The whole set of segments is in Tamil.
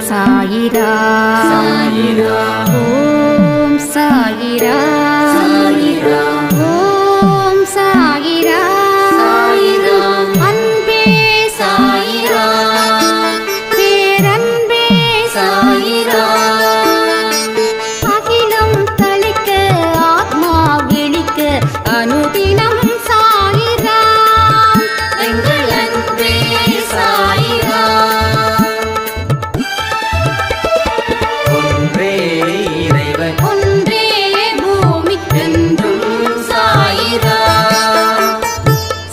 சாயிரா சாயிரா ஓம் சாயிரா சாயிரா ஓம் சாயிரா சாயிரா அன்பே சாயிரா பேரன்பே சாயிரா அகிலம் தளிக்க ஆத்மா விழிக்க அனுதினம் சாயிரா எங்கள் அன்பே சாயிரா ஒன்றே இறைவன் ஒன்றே பூமிக்கென்றும் சாயிரா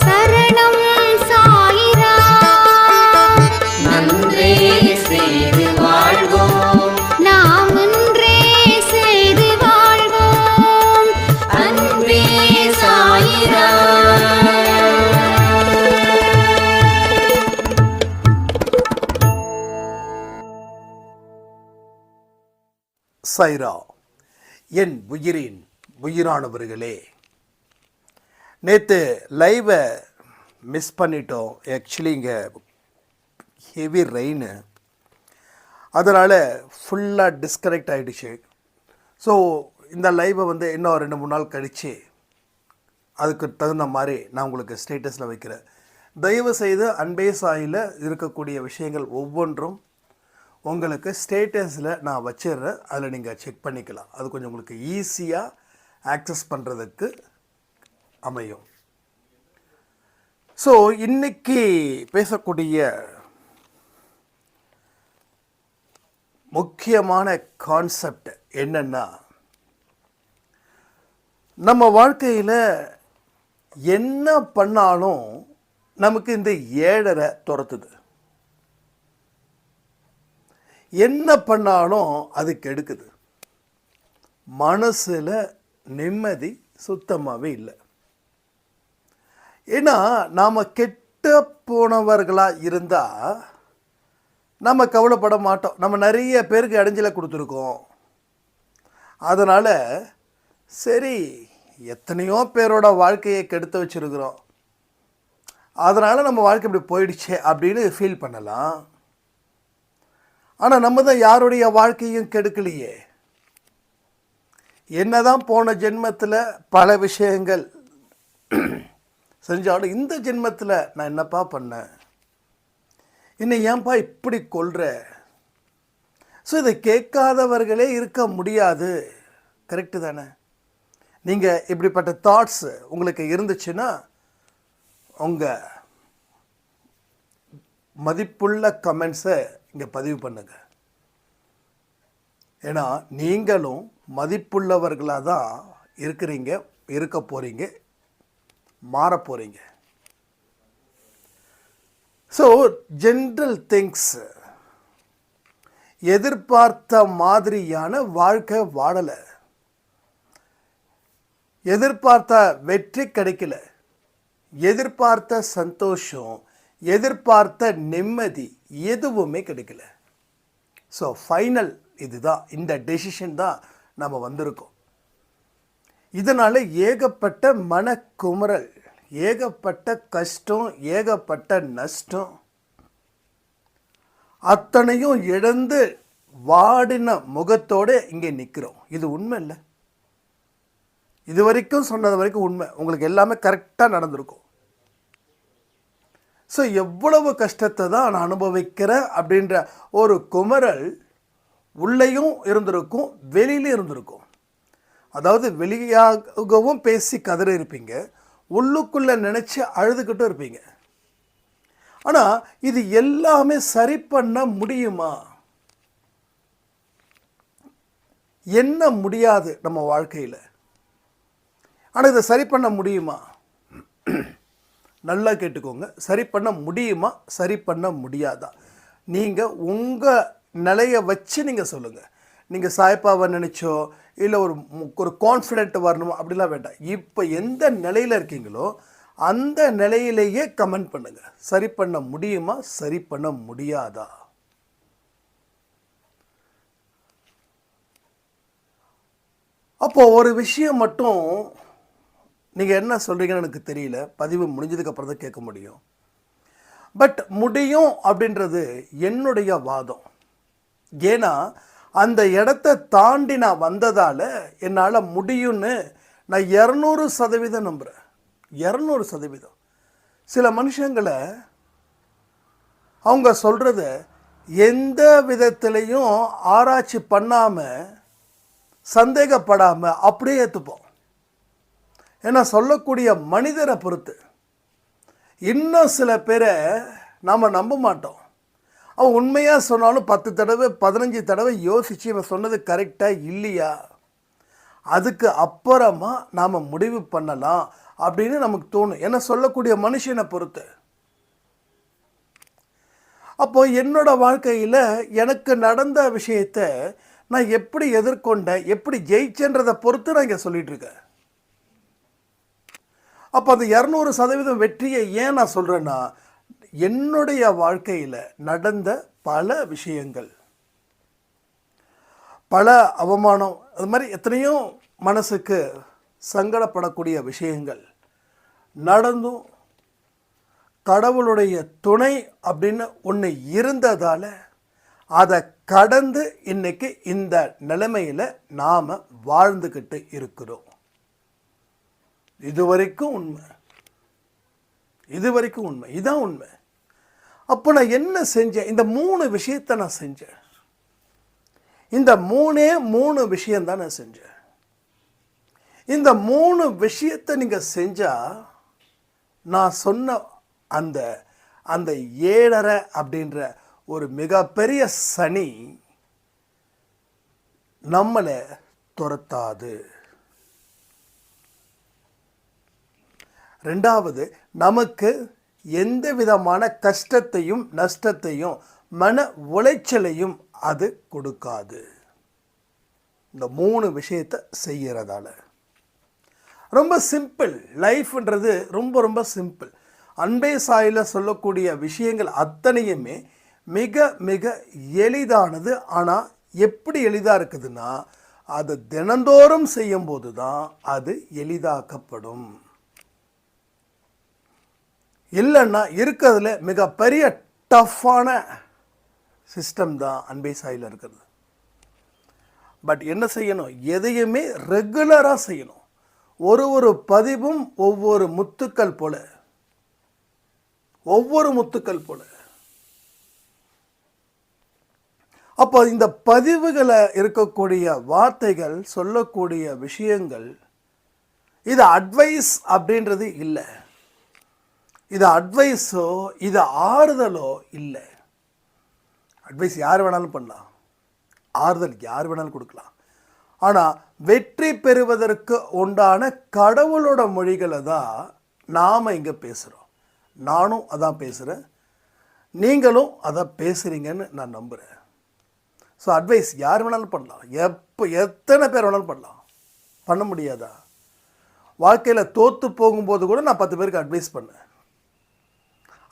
சரணம் சாயிரா நன்றே செய்து வாழ்வோம் நாம் ஒன்றே செய்து வாழ்வோம் அன்பே சாயிரா சாய்ரா. என் உயிரின் உயிரானவர்களே, நேற்று லைவை மிஸ் பண்ணிட்டோம். ஆக்சுவலி இங்கே ஹெவி ரெயின், அதனால் ஃபுல்லாக டிஸ்கனெக்ட் ஆகிடுச்சு. ஸோ இந்த லைவை வந்து இன்னும் 2-3 நாள் கழித்து அதுக்கு தகுந்த மாதிரி நான் உங்களுக்கு ஸ்டேட்டஸில் வைக்கிறேன். தயவு செய்து அன்பே சாயில் இருக்கக்கூடிய விஷயங்கள் ஒவ்வொன்றும் உங்களுக்கு ஸ்டேட்டஸில் நான் வச்சிடுறேன். அதில் நீங்கள் செக் பண்ணிக்கலாம். அது கொஞ்சம் உங்களுக்கு ஈஸியாக ஆக்சஸ் பண்ணுறதுக்கு அமையும். ஸோ இன்றைக்கி பேசக்கூடிய முக்கியமான கான்செப்ட் என்னென்னா, நம்ம வாழ்க்கையில் என்ன பண்ணாலும் நமக்கு இந்த 7.5 துரத்துது. என்ன பண்ணாலும் அது கெடுக்குது. மனசில் நிம்மதி சுத்தமாகவே இல்லை. ஏன்னா நாம் கெட்ட போனவர்களாக இருந்தால் நம்ம கவலைப்பட மாட்டோம். நம்ம நிறைய பேருக்கு இடைஞ்சலை கொடுத்துருக்கோம். அதனால் சரி, எத்தனையோ பேரோட வாழ்க்கையை கெடுத்து வச்சுருக்குறோம், அதனால் நம்ம வாழ்க்கை இப்படி போயிடுச்சே அப்படின்னு ஃபீல் பண்ணலாம். ஆனால் நம்ம தான் யாருடைய வாழ்க்கையும் கெடுக்கலையே. என்னதான் போன ஜென்மத்தில் பல விஷயங்கள் செஞ்சாலும் இந்த ஜென்மத்தில் நான் என்னப்பா பண்ணேன், என்னை ஏன்பா இப்படி கொல்ற? ஸோ இதை கேட்காதவர்களே இருக்க முடியாது. கரெக்டு தானே? நீங்கள் இப்படிப்பட்ட தாட்ஸ் உங்களுக்கு இருந்துச்சுன்னா உங்கள் மதிப்புள்ள கமெண்ட்ஸை இங்கே பதிவு பண்ணுங்க. ஏன்னா நீங்களும் மதிப்புள்ளவர்களாக தான் இருக்கிறீங்க, இருக்க போகிறீங்க, மாற போகிறீங்க. ஸோ ஜென்ரல் திங்ஸ், எதிர்பார்த்த மாதிரியான வாழ்க்கை வாழலை, எதிர்பார்த்த வெற்றி கிடைக்கல, எதிர்பார்த்த சந்தோஷம், எதிர்பார்த்த நிம்மதி எதுவுமே கிடைக்கல. ஸோ ஃபைனல் இதுதான், இந்த டெசிஷன் தான் நம்ம வந்திருக்கோம். இதனால் ஏகப்பட்ட மனக்குமுறல், ஏகப்பட்ட கஷ்டம், ஏகப்பட்ட நஷ்டம், அத்தனையும் இழந்து வாடின முகத்தோடு இங்கே நிற்கிறோம். இது உண்மை இல்லை. இது வரைக்கும் சொன்னது வரைக்கும் உண்மை. உங்களுக்கு எல்லாமே கரெக்டாக நடந்திருக்கும். ஸோ எவ்வளவு கஷ்டத்தை தான் நான் அனுபவிக்கிறேன் அப்படின்ற ஒரு குமரல் உள்ளேயும் இருந்திருக்கும், வெளியிலும் இருந்திருக்கும். அதாவது வெளியாகவும் பேசி கதறி இருப்பீங்க, உள்ளுக்குள்ளே நினச்சி அழுதுகிட்டும் இருப்பீங்க. ஆனால் இது எல்லாமே சரி பண்ண முடியுமா? என்ன முடியாது நம்ம வாழ்க்கையில். ஆனால் இதை சரி பண்ண முடியுமா? நல்லா கேட்டுக்கோங்க. சரி பண்ண முடியுமா, சரி பண்ண முடியாதா? நீங்கள் உங்கள் நிலையை வச்சு நீங்கள் சொல்லுங்கள். நீங்கள் சாய்ப்பாவை நினச்சோ இல்லை ஒரு கான்ஃபிடென்ட் வரணுமோ அப்படிலாம் வேண்டாம். இப்போ எந்த நிலையில் இருக்கீங்களோ அந்த நிலையிலேயே கமெண்ட் பண்ணுங்கள். சரி பண்ண முடியுமா, சரி பண்ண முடியாதா? அப்போது ஒரு விஷயம் மட்டும் நீங்கள் என்ன சொல்கிறீங்கன்னு எனக்கு தெரியல. பதிவு முடிஞ்சதுக்கப்புறம் தான் கேட்க முடியும். பட் முடியும் அப்படின்றது என்னுடைய வாதம். ஏன்னா அந்த இடத்த தாண்டி நான் வந்ததால் என்னால் முடியும்னு நான் 200% நம்புகிறேன். 200%. சில மனுஷங்களை அவங்க சொல்கிறத எந்த விதத்திலையும் ஆராய்ச்சி பண்ணாமல் சந்தேகப்படாமல் அப்படியே ஏற்றுப்போம். ஏன்னா சொல்லக்கூடிய மனிதரை பொறுத்து. இன்னும் சில பேரை நாம் நம்ப மாட்டோம். அவன் உண்மையாக சொன்னாலும் 10 தடவை 15 தடவை யோசித்து இவன் சொன்னது கரெக்டாக இல்லையா, அதுக்கு அப்புறமா நாம் முடிவு பண்ணலாம் அப்படின்னு நமக்கு தோணும். ஏன்னா சொல்லக்கூடிய மனுஷனை பொறுத்து. அப்போது என்னோட வாழ்க்கையில் எனக்கு நடந்த விஷயத்தை நான் எப்படி எதிர்கொண்டேன், எப்படி ஜெயிச்சேன்றதை பொறுத்து நான் இங்கே சொல்லிகிட்ருக்கேன். அப்போ அந்த 200% வெற்றியை ஏன் நான் சொல்கிறேன்னா, என்னுடைய வாழ்க்கையில் நடந்த பல விஷயங்கள், பல அவமானம், அது மாதிரி எத்தனையோ மனசுக்கு சங்கடப்படக்கூடிய விஷயங்கள் நடந்தும் கடவுளுடைய துணை அப்படின்னு ஒன்று இருந்ததால் அதை கடந்து இன்னைக்கு இந்த நிலைமையில் நாம் வாழ்ந்துக்கிட்டு இருக்கிறோம். இதுவரைக்கும் உண்மை, இதுவரைக்கும் உண்மை, இதான் உண்மை. அப்போ நான் என்ன செஞ்சேன்? இந்த 3 விஷயத்தை நான் செஞ்சேன். இந்த 3 விஷயந்தான் நான் செஞ்சேன். இந்த 3 விஷயத்தை நீங்கள் செஞ்சால் நான் சொன்ன அந்த அந்த 7.5 அப்படின்ற ஒரு மிகப்பெரிய சனி நம்மளை துரத்தாது. 2வது, நமக்கு எந்த விதமான கஷ்டத்தையும் நஷ்டத்தையும் மன உளைச்சலையும் அது கொடுக்காது. இந்த 3 விஷயத்தை செய்கிறதால ரொம்ப சிம்பிள். லைஃப்ன்றது ரொம்ப ரொம்ப சிம்பிள். அன்பே சாயில சொல்லக்கூடிய விஷயங்கள் அத்தனையுமே மிக மிக எளிதானது. ஆனால் எப்படி எளிதாக இருக்குதுன்னா, அது தினந்தோறும் செய்யும்போது தான் அது எளிதாக்கப்படும். இல்லைன்னா இருக்கிறதுல மிகப்பெரிய டஃப்பான சிஸ்டம் தான் அன்பே சாயில இருக்கிறது. பட் என்ன செய்யணும்? எதையுமே ரெகுலராக செய்யணும். ஒரு பதிவும் ஒவ்வொரு முத்துக்கள் போல, ஒவ்வொரு முத்துக்கள் போல. அப்போ இந்த பதிவுகளை இருக்கக்கூடிய வார்த்தைகள், சொல்லக்கூடிய விஷயங்கள், இது அட்வைஸ் அப்படின்றது இல்லை. இது அட்வைஸோ இது ஆறுதலோ இல்லை. அட்வைஸ் யார் வேணாலும் பண்ணலாம், ஆறுதல் யார் வேணாலும் கொடுக்கலாம். ஆனால் வெற்றி பெறுவதற்கு உண்டான கடவுளோட மொழிகளை தான் நாம் இங்கே பேசுகிறோம். நானும் அதான் பேசுகிறேன், நீங்களும் அதை பேசுகிறீங்கன்னு நான் நம்புகிறேன். ஸோ அட்வைஸ் யார் வேணாலும் பண்ணலாம், எத்தனை பேர் வேணாலும் பண்ணலாம். பண்ண முடியாதா? வாழ்க்கையில் தோற்று போகும்போது கூட நான் 10 பேருக்கு அட்வைஸ் பண்ணேன்.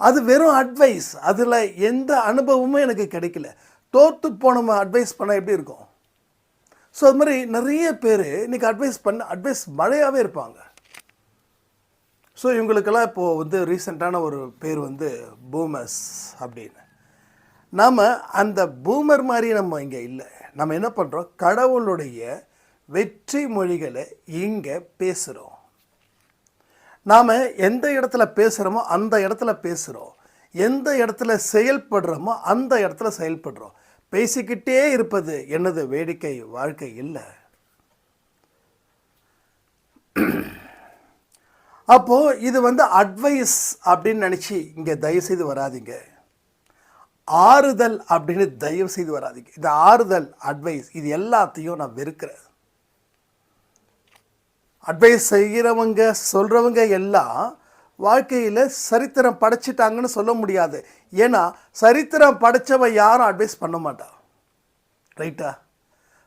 அது வெறும் அட்வைஸ், அதில் எந்த அனுபவமும் எனக்கு கிடைக்கல. தோற்று போனவங்க அட்வைஸ் பண்ணால் எப்படி இருக்கும்? ஸோ அது மாதிரி நிறைய பேர் இன்றைக்கி அட்வைஸ் மழையாகவே இருப்பாங்க. ஸோ இவங்களுக்கெல்லாம் இப்போது ரீசெண்டான ஒரு பேர் பூமர்ஸ் அப்படின்னு. நாம் அந்த பூமர் மாதிரி நம்ம இங்கே இல்லை. நம்ம என்ன பண்ணுறோம்? கடவுளுடைய வெற்றி மொழிகளை இங்கே பேசுகிறோம். நாம் எந்த இடத்துல பேசுகிறோமோ அந்த இடத்துல பேசுகிறோம். எந்த இடத்துல செயல்படுறோமோ அந்த இடத்துல செயல்படுறோம். பேசிக்கிட்டே இருப்பது என்னது வேடிக்கை வாழ்க்கை இல்லை. அப்போது இது அட்வைஸ் அப்படின்னு நினச்சி இங்கே தயவுசெய்து வராதிங்க. ஆறுதல் அப்படின்னு தயவு செய்து வராதிங்க. இந்த ஆறுதல், அட்வைஸ், இது எல்லாத்தையும் நான் வெறுக்கிறேன். அட்வைஸ் செய்கிறவங்க சொல்கிறவங்க எல்லாம் வாழ்க்கையில் சரித்திரம் படைச்சிட்டாங்கன்னு சொல்ல முடியாது. ஏன்னா சரித்திரம் படைத்தவன் யாரும் அட்வைஸ் பண்ண மாட்டான். ரைட்டா?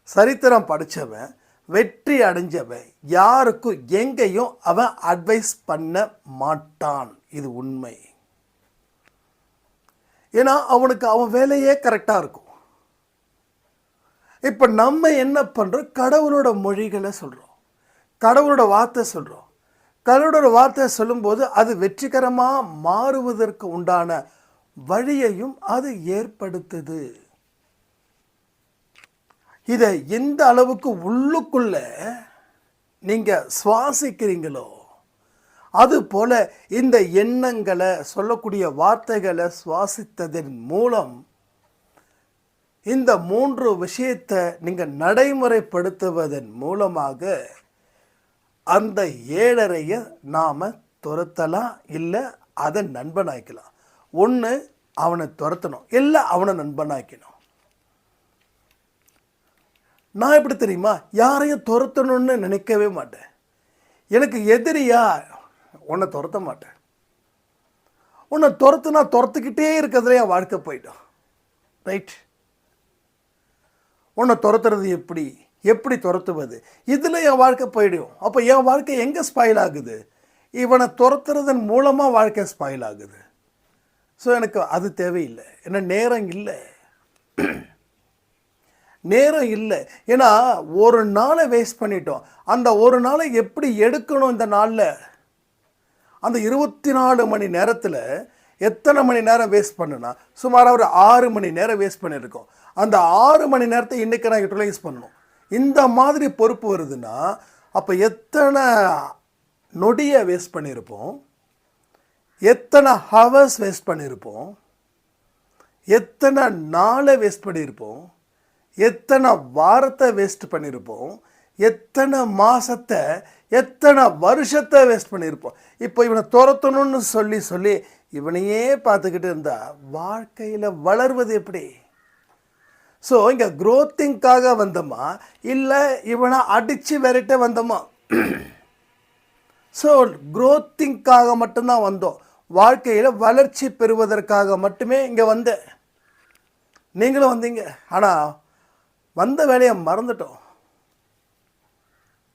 சரித்திரம் படித்தவன், வெற்றி அடைஞ்சவன் யாருக்கும் எங்கேயும் அவன் அட்வைஸ் பண்ண மாட்டான். இது உண்மை. ஏன்னா அவனுக்கு அவன் வேலையே கரெக்டாக இருக்கும். இப்போ நம்ம என்ன பண்ணுறோம்? கடவுளோட மொழிகளை சொல்கிறோம், கடவுளோட வார்த்தை சொல்கிறோம். கடவுளோட வார்த்தை சொல்லும்போது அது வெற்றிகரமாக மாறுவதற்கு உண்டான வழியையும் அது ஏற்படுத்துது. இதை எந்த அளவுக்கு உள்ளுக்குள்ள நீங்கள் சுவாசிக்கிறீங்களோ அதுபோல் இந்த எண்ணங்களை சொல்லக்கூடிய வார்த்தைகளை சுவாசித்ததன் மூலம் இந்த 3 விஷயத்தை நீங்கள் நடைமுறைப்படுத்துவதன் மூலமாக அந்த 7.5 நாம் துரத்தலாம், இல்லை அதை நண்பனாக்கலாம். ஒன்று அவனை துரத்தணும், இல்லை அவனை நண்பனாக்கணும். நான் எப்படி தெரியுமா, யாரையும் துரத்தணும்னு நினைக்கவே மாட்டேன். எனக்கு எதிரியா உன்னை துரத்த மாட்டேன். உன்னை துரத்துனா துரத்துக்கிட்டே இருக்கிறதுல என் வாழ்க்கை போயிடும். ரைட்? உன்னை துரத்துறது எப்படி துரத்துவது, இதில் என் வாழ்க்கை போயிடும். அப்போ என் வாழ்க்கை எங்கே ஸ்பாயில் ஆகுது? இவனை துரத்துறதன் மூலமாக வாழ்க்கை ஸ்பாயில் ஆகுது. ஸோ எனக்கு அது தேவையில்லை. ஏன்னா நேரம் இல்லை. நேரம் இல்லை. ஏன்னா ஒரு நாளை வேஸ்ட் பண்ணிட்டோம். அந்த ஒரு நாளை எப்படி எடுக்கணும்? இந்த நாளில் அந்த 24 மணி நேரத்தில் எத்தனை மணி நேரம் வேஸ்ட் பண்ணுனா, சுமாராக ஒரு 6 மணி நேரம் வேஸ்ட் பண்ணியிருக்கோம். அந்த 6 மணி நேரத்தை இன்றைக்கி நான் யூட்டிலைஸ் பண்ணணும். இந்த மாதிரி பொறுப்பு வருதுன்னா அப்போ எத்தனை நொடியை வேஸ்ட் பண்ணியிருப்போம், எத்தனை ஹவர்ஸ் வேஸ்ட் பண்ணியிருப்போம், எத்தனை நாளை வேஸ்ட் பண்ணியிருப்போம், எத்தனை வாரத்தை வேஸ்ட் பண்ணியிருப்போம், எத்தனை மாதத்தை, எத்தனை வருஷத்தை வேஸ்ட் பண்ணியிருப்போம். இப்போ இவனை துரத்தணும்னு சொல்லி சொல்லி இவனையே பார்த்துக்கிட்டு இருந்தால் வாழ்க்கையில் வளர்வது எப்படி? ஸோ இங்கே க்ரோத்திங்காக வந்தோமா, இல்லை இவனை அடித்து விரட்ட வந்தோமா? ஸோ க்ரோத்திங்காக மட்டும்தான் வந்தோம். வாழ்க்கையில் வளர்ச்சி பெறுவதற்காக மட்டுமே இங்கே வந்தேன். நீங்களும் வந்தீங்க. ஆனால் வந்த வேலையை மறந்துட்டோம்.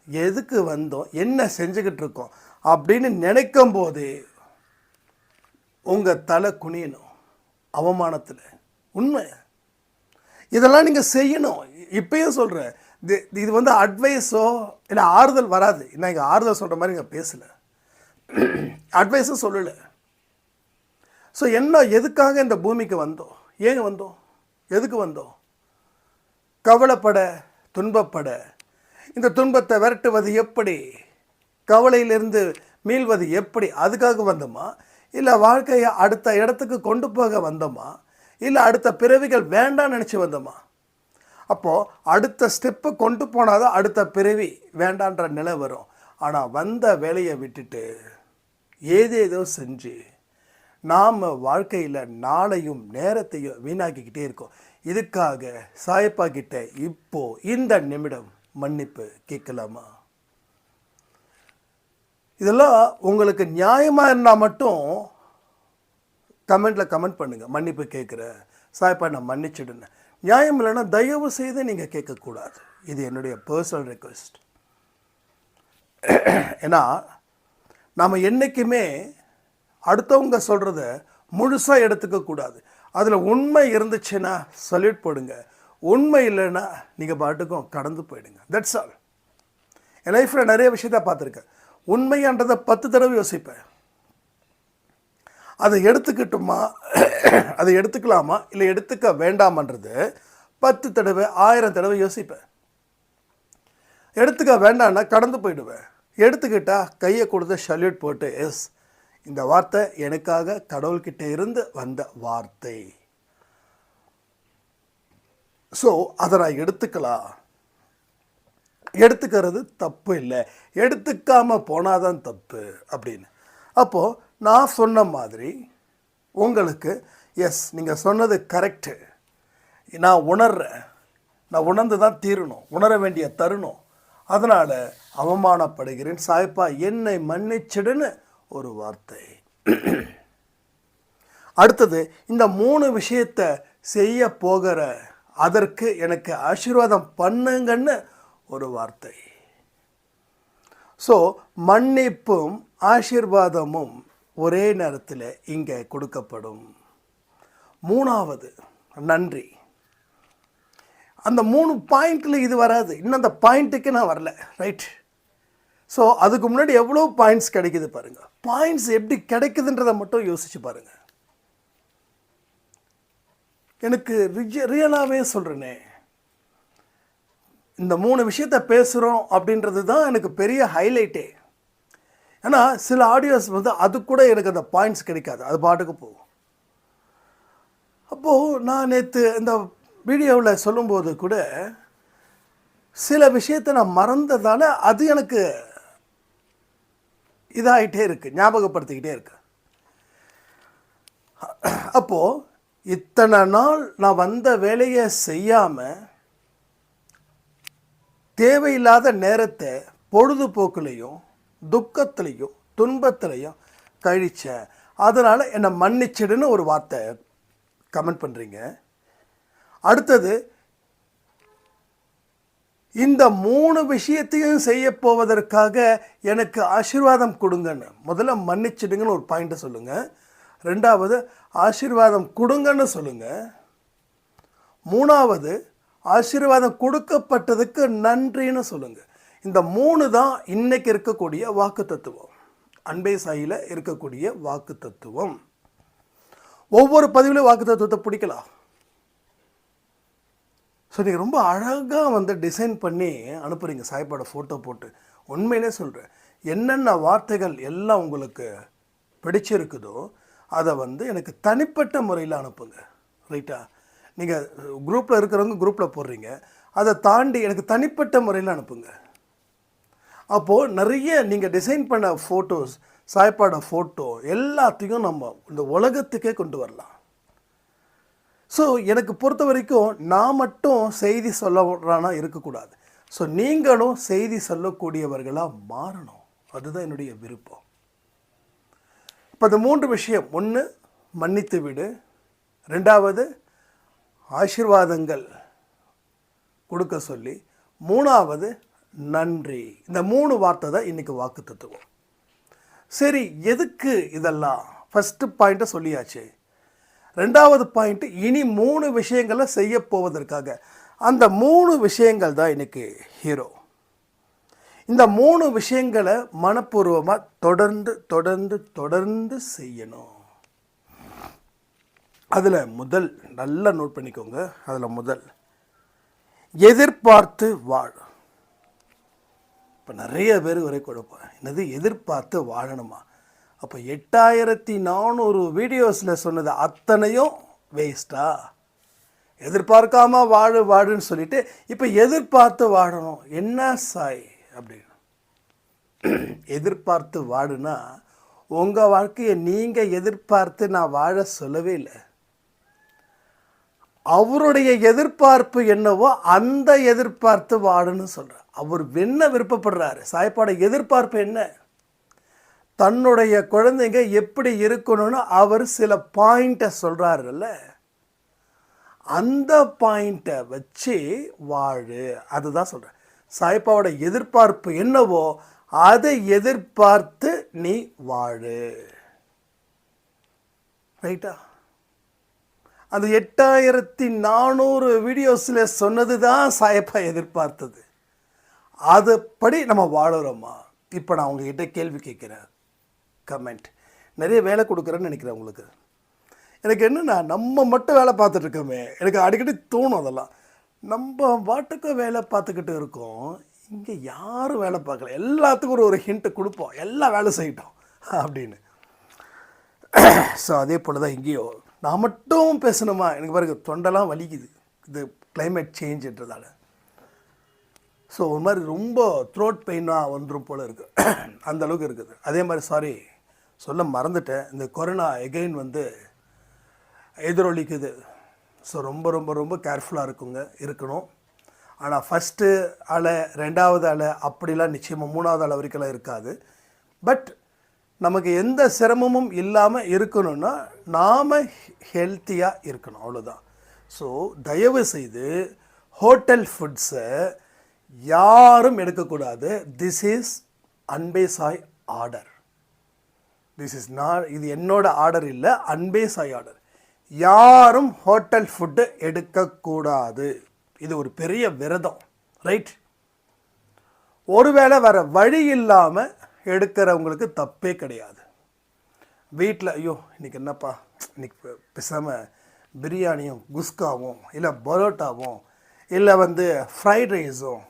எதுக்கு வந்தோம், என்ன செஞ்சுக்கிட்டு இருக்கோம் அப்படின்னு நினைக்கும் போது உங்கள் தலை குனியணும் அவமானத்தில். உண்மை. இதெல்லாம் நீங்கள் செய்யணும். இப்பயும் சொல்கிறேன், இது வந்து அட்வைஸோ இல்லை ஆறுதல் வராது. நான் இங்கே ஆறுதல் சொல்கிற மாதிரி இங்கே பேசலை, அட்வைஸும் சொல்லலை. ஸோ என்ன, எதுக்காக இந்த பூமிக்கு வந்தோம், ஏங்க வந்தோம், எதுக்கு வந்தோம்? கவலைப்பட, துன்பப்பட. இந்த துன்பத்தை விரட்டுவது எப்படி, கவலையிலிருந்து மீள்வது எப்படி, அதுக்காக வந்தோமா? இல்லை வாழ்க்கையை அடுத்த இடத்துக்கு கொண்டு போக வந்தோமா? இல்லை அடுத்த பிறவிகள் வேண்டாம்னு நினச்சி வந்தோமா? அப்போது அடுத்த ஸ்டெப்பு கொண்டு போனால் தான் அடுத்த பிறவி வேண்டான்ற நிலை வரும். ஆனால் வந்த வேலையை விட்டுட்டு ஏதேதோ செஞ்சு நாம் வாழ்க்கையில் நாளையும் நேரத்தையும் வீணாக்கிக்கிட்டே இருக்கோம். இதுக்காக சாயப்பா கிட்ட இப்போ இந்த நிமிடம் மன்னிப்பு கேட்கலாமா? இதெல்லாம் உங்களுக்கு நியாயமாக இருந்தால் மட்டும் கமெண்ட்டில் கமெண்ட் பண்ணுங்கள். மன்னிப்பு கேட்குறேன் சாயப்பா, நான் மன்னிச்சிடுன்னு. நியாயம் இல்லைன்னா தயவு செய்து நீங்கள் கேட்கக்கூடாது. இது என்னுடைய பர்சனல் ரெக்வெஸ்ட். ஏன்னா நாம் என்றைக்குமே அடுத்தவங்க சொல்கிறத முழுசாக எடுத்துக்கக்கூடாது. அதில் உண்மை இருந்துச்சுன்னா சல்யூட் போடுங்க, உண்மை இல்லைன்னா நீங்கள் பாட்டுக்கும் கடந்து போயிடுங்க. That's all. என் லைஃப்பில் நிறைய விஷயத்த பார்த்துருக்கேன். உண்மையான்றதை 10 தடவை யோசிப்பேன். அதை எடுத்துக்கிட்டுமா, அதை எடுத்துக்கலாமா இல்லை எடுத்துக்க வேண்டாமன்றது 10 தடவை 1000 தடவை யோசிப்பேன். எடுத்துக்க வேண்டான்னா கடந்து போயிடுவேன். எடுத்துக்கிட்டால் கையை கொடுத்து சல்யூட் போட்டு, எஸ், இந்த வார்த்தை எனக்காக கடவுள்கிட்ட இருந்து வந்த வார்த்தை, ஸோ அதை நான் எடுத்துக்கலாம். எடுத்துக்கிறது தப்பு இல்லை, எடுத்துக்காமல் போனாதான் தப்பு அப்படின்னு. அப்போது நான் சொன்ன மாதிரி உங்களுக்கு, எஸ், நீங்கள் சொன்னது கரெக்டு, நான் உணர்றேன், நான் உணர்ந்து தான் தீரணும், உணர வேண்டிய தருணம், அதனால் அவமானப்படுகிறேன், சாயப்பா என்னை மன்னிச்சிடுன்னு ஒரு வார்த்தை. அடுத்தது, இந்த 3 விஷயத்தை செய்ய போகிற அதற்கு எனக்கு ஆசீர்வாதம் பண்ணுங்கன்னு ஒரு வார்த்தை. ஸோ மன்னிப்பும் ஆசீர்வாதமும் ஒரே நேரத்தில் இங்கே கொடுக்கப்படும். 3வது நன்றி. அந்த 3 பாயிண்டில் இது வராது. இன்னும் அந்த பாயிண்ட்டுக்கு நான் வரல. ரைட்? ஸோ அதுக்கு முன்னாடி எவ்வளோ பாயிண்ட்ஸ் கிடைக்குது பாருங்கள். பாயிண்ட்ஸ் எப்படி கிடைக்குதுன்றதை மட்டும் யோசிச்சு பாருங்கள். எனக்கு ரியலாகவே சொல்கிறேனே, இந்த 3 விஷயத்த பேசுகிறோம் அப்படின்றது தான் எனக்கு பெரிய ஹைலைட்டே. ஏன்னா சில ஆடியோஸ் வந்து அது கூட எனக்கு அந்த பாயிண்ட்ஸ் கிடைக்காது, அது பாட்டுக்கு போகும். அப்போது நான் நேற்று இந்த வீடியோவில் சொல்லும்போது கூட சில விஷயத்தை நான் மறந்ததால் அது எனக்கு இதாகிட்டே இருக்குது, ஞாபகப்படுத்திக்கிட்டே இருக்கு. அப்போது இத்தனை நாள் நான் வந்த வேலையை செய்யாமல் தேவையில்லாத நேரத்தை பொழுதுபோக்குலையும் துக்கத்துலேயும் துன்பத்துலையும் கழிச்சேன், அதனால் என்னை மன்னிச்சிடுன்னு ஒரு வார்த்தை கமெண்ட் பண்ணுறீங்க. அடுத்தது இந்த 3 விஷயத்தையும் செய்ய போவதற்காக எனக்கு ஆசீர்வாதம் கொடுங்கன்னு முதல்ல மன்னிச்சிடுங்கன்னு ஒரு பாயிண்ட்டை சொல்லுங்கள். 2வது ஆசீர்வாதம் கொடுங்கன்னு சொல்லுங்கள். 3வது ஆசீர்வாதம் கொடுக்கப்பட்டதுக்கு நன்றின்னு சொல்லுங்கள். இந்த 3 தான் இன்னைக்கு இருக்கக்கூடிய வாக்கு தத்துவம், அன்பே சாயில இருக்கக்கூடிய வாக்கு தத்துவம். ஒவ்வொரு பதிவிலும் வாக்கு தத்துவத்தை பிடிக்கலாம். ஸோ நீங்கள் ரொம்ப அழகாக வந்து டிசைன் பண்ணி அனுப்புகிறீங்க, சாய்பாட ஃபோட்டோ போட்டு. உண்மையிலே சொல்கிறேன், என்னென்ன வார்த்தைகள் எல்லாம் உங்களுக்கு பிடிச்சிருக்குதோ அதை வந்து எனக்கு தனிப்பட்ட முறையில் அனுப்புங்க. ரைட்டா? நீங்கள் குரூப்பில் இருக்கிறவங்க குரூப்பில் போடுறீங்க, அதை தாண்டி எனக்கு தனிப்பட்ட முறையில் அனுப்புங்க. அப்போது நிறைய நீங்கள் டிசைன் பண்ண ஃபோட்டோஸ், சாய்பாட ஃபோட்டோ எல்லாத்தையும் நம்ம இந்த உலகத்துக்கே கொண்டு வரலாம். ஸோ எனக்கு பொறுத்த வரைக்கும் நான் மட்டும் செய்தி சொல்லறானா இருக்கக்கூடாது. ஸோ நீங்களும் செய்தி சொல்லக்கூடியவர்களாக மாறணும், அதுதான் என்னுடைய விருப்பம். இப்போ இந்த 3 விஷயம், 1 மன்னித்து விடு, 2வது ஆசீர்வாதங்கள் கொடுக்க சொல்லி, 3வது நன்றி. இந்த 3 வார்த்தை தான் இன்றைக்கி வாக்கு தத்துவம். சரி, எதுக்கு இதெல்லாம்? ஃபஸ்ட்டு பாயிண்ட்டை சொல்லியாச்சு. 2வது பாயிண்ட்டு, இனி 3 விஷயங்களை செய்ய போவதற்காக. அந்த 3 விஷயங்கள் தான் இன்றைக்கி ஹீரோ. இந்த 3 விஷயங்களை மனப்பூர்வமாக தொடர்ந்து தொடர்ந்து தொடர்ந்து செய்யணும். அதில் முதல், நல்லா நோட் பண்ணிக்கோங்க, அதில் முதல் எதிர்பார்த்து வாழ். இப்போ நிறைய பேர் வரை கொடுப்பேன், என்னது எதிர்பார்த்து வாழணுமா? அப்போ 8400 வீடியோஸில் சொன்னது அத்தனையும் வேஸ்ட்டா? எதிர்பார்க்காம வாழுன்னு சொல்லிட்டு இப்போ எதிர்பார்த்து வாழணும் என்ன சாய் அப்படின்னு. எதிர்பார்த்து வாழுனா உங்கள் வாழ்க்கையை நீங்கள் எதிர்பார்த்து நான் வாழ சொல்லவே இல்லை. அவருடைய எதிர்பார்ப்பு என்னவோ அந்த எதிர்பார்த்து வாழுன்னு சொல்கிறார். அவர் என்ன விருப்பப்படுறாரு? சாய்பாட எதிர்பார்ப்பு என்ன? தன்னுடைய குழந்தைங்க எப்படி இருக்கணும்னு அவர் சில பாயிண்ட்டை சொல்கிறாருல்ல, அந்த பாயிண்ட்டை வச்சு வாழு, அதுதான் சொல்கிறேன். சாய்பாவோட எதிர்பார்ப்பு என்னவோ அதை எதிர்பார்த்து நீ வாழு. ரைட்டா? அந்த 8400 வீடியோஸில் சொன்னது தான் சாய்பா எதிர்பார்த்தது. அதுபடி நம்ம வாழுறோமா? இப்போ நான் உங்ககிட்ட கேள்வி கேட்குறேன், கமெண்ட். நிறைய வேலை கொடுக்குறேன்னு நினைக்கிறேன் உங்களுக்கு. எனக்கு என்னென்னா, நம்ம மட்டும் வேலை பார்த்துட்ருக்கோமே, எனக்கு அடிக்கடி தோணும் அதெல்லாம். நம்ம பாட்டுக்கு வேலை பார்த்துக்கிட்டு இருக்கோம், இங்கே யாரும் வேலை பார்க்கல, எல்லாத்துக்கும் ஒரு ஹிண்ட்டு கொடுப்போம், எல்லாம் வேலை செய்யட்டோம் அப்படின்னு. ஸோ அதே போல் தான் இங்கேயோ நான் மட்டும் பேசணுமா? எனக்கு பாருங்க தொண்டெல்லாம் வலிக்குது, இது கிளைமேட் சேஞ்சுன்றதால. ஸோ ஒரு மாதிரி ரொம்ப த்ரோட் பெயினாக வந்துடும் போல் இருக்குது, அந்த அளவுக்கு இருக்குது. அதே மாதிரி சாரி சொல்ல மறந்துட்டேன், இந்த கொரோனா எகெயின் வந்து எதிரொலிக்குது. ஸோ ரொம்ப ரொம்ப ரொம்ப கேர்ஃபுல்லாக இருக்கணும். ஆனால் ஃபஸ்ட்டு அலை, 2வது அலை அப்படிலாம் நிச்சயமாக 3வது அலை வரைக்கும்லாம் இருக்காது. பட் நமக்கு எந்த சிரமமும் இல்லாமல் இருக்கணும்னா நாம் ஹெல்த்தியாக இருக்கணும், அவ்வளோதான். ஸோ தயவு செய்து ஹோட்டல் ஃபுட்ஸை யாரும் எடுக்கக்கூடாது. திஸ் இஸ் அன்பே Sai order. This is not, இது என்னோட ஆர்டர் இல்லை, அன்பே சாய் ஆர்டர். யாரும் ஹோட்டல் ஃபுட்டு எடுக்கக்கூடாது. இது ஒரு பெரிய விரதம், ரைட்? ஒருவேளை வேறு வழி இல்லாமல் எடுக்கிறவங்களுக்கு தப்பே கிடையாது. வீட்டில் ஐயோ இன்றைக்கி என்னப்பா, இன்றைக்கி பேசாமல் பிரியாணியும் குஸ்காவும் இல்லை பரோட்டாவும் இல்லை வந்து ஃப்ரைட் ரைஸும்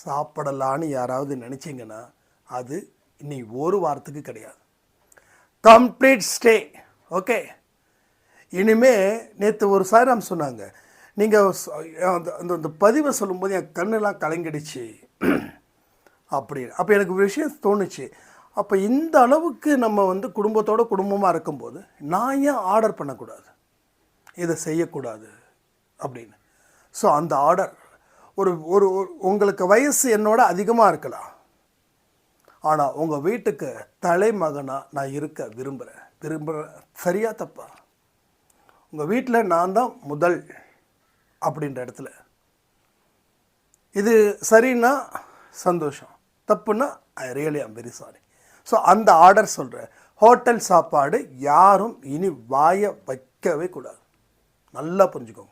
சாப்பிடலான்னு யாராவது நினச்சிங்கன்னா அது இனி ஒரு வாரத்துக்கு கிடையாது. Complete stay. ஓகே, இனிமே நேற்று ஒரு சாராம் சொன்னாங்க, நீங்கள் அந்த பதிவை சொல்லும்போது என் கண்ணெல்லாம் கலங்கிடுச்சு அப்படின்னு. அப்போ எனக்கு ஒரு விஷயம் தோணுச்சு, அப்போ இந்த அளவுக்கு நம்ம குடும்பமாக இருக்கும்போது நான் ஏன் ஆர்டர் பண்ணக்கூடாது, இதை செய்யக்கூடாது அப்படின்னு. ஸோ அந்த ஆர்டர் ஒரு ஒரு உங்களுக்கு வயசு என்னோட அதிகமாக இருக்கலாம், ஆனால் உங்கள் வீட்டுக்கு தலைமகனாக நான் இருக்க விரும்புகிறேன். சரியா தப்பா? உங்கள் வீட்டில் நான் தான் முதல் அப்படின்ற இடத்துல இது சரின்னா சந்தோஷம், தப்புன்னா I really I'm very sorry. So அந்த ஆர்டர் சொல்கிறேன். ஹோட்டல் சாப்பாடு யாரும் இனி வாயை வைக்கவே கூடாது, நல்லா புரிஞ்சுக்கோங்க.